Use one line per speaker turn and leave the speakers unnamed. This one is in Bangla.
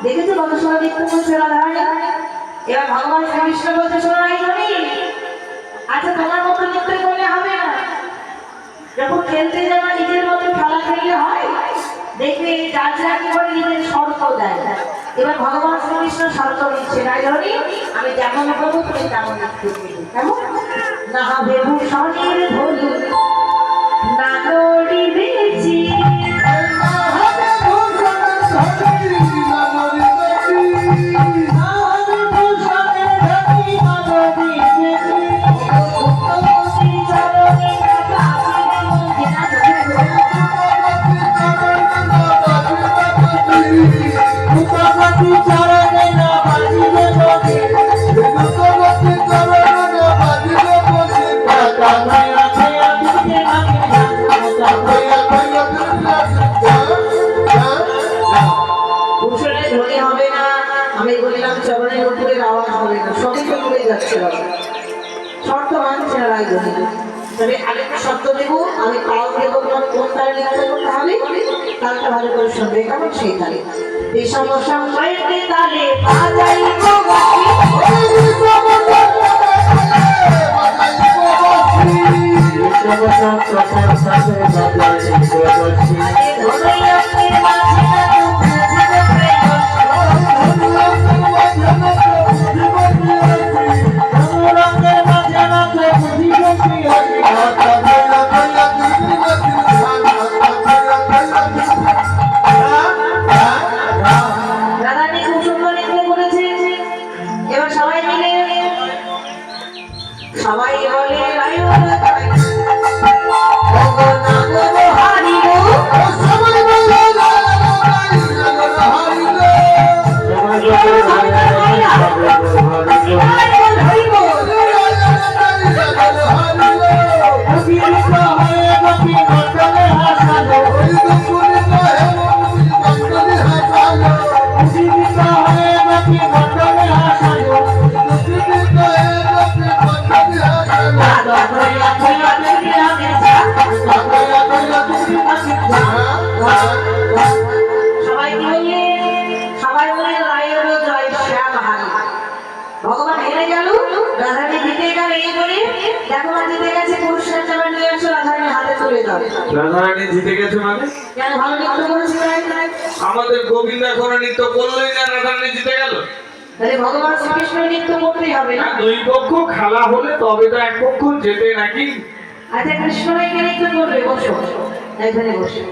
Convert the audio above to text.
দেখেছো কত সময় দেখতে বলছে রাধারানী। এবার ভগবান শ্রীকৃষ্ণ বলছে শোনো নাই ধনী, আচ্ছা তোমার মতো নৃত্য করলে হবে না, যখন খেলতে যাবা নিজের মতো খেলা খেললে হয়, দেখবে যার যা কি করে নিজের শর্ত দেয়। এবার ভগবান শ্রীকৃষ্ণ শর্ত দিচ্ছে নাই ধনী, আমি যেমন করবো তুমি তেমন নৃত্য করবে। কেমন না হবে ভূষণের ধনী না নড়িবেছি চরণের উপরে আওয়াজ হবে না, সবই তো উড়ে যাচ্ছে। শর্ত মানছে না রায়জনী। তবে আরেকটা শর্ত দেব, আমি তাও দেবো, কোন তালে নৃত্য করতে হবে তালটা ভালো করে শুনবে, কেমন সেই তালে বিষম সময়েতে তালে বাজাইব বাঁশি সবাই বলে ভগবান হেরে গেল, রাধারানী জিতে গেল। এই বলে দেখো মা জিতে গেছে, পুরস্কার চাপা নিয়ে আসো, রাধারানী হাতে তুলে দাও।
রাধারানী জিতে গেছে মানে
কেন ভালো নৃত্য করেছে?
আমাদের গোবিন্দ এখন নৃত্য করলোই না, রাধারানী জিতে গেল।
তাহলে ভগবান শ্রীকৃষ্ণ নৃত্য করতেই হবে না?
দুই পক্ষ খেলা হলে তবে তো এক পক্ষ জেতে নাকি।
আচ্ছা কৃষ্ণ নৃত্য করবে, বসো এখানে বসে।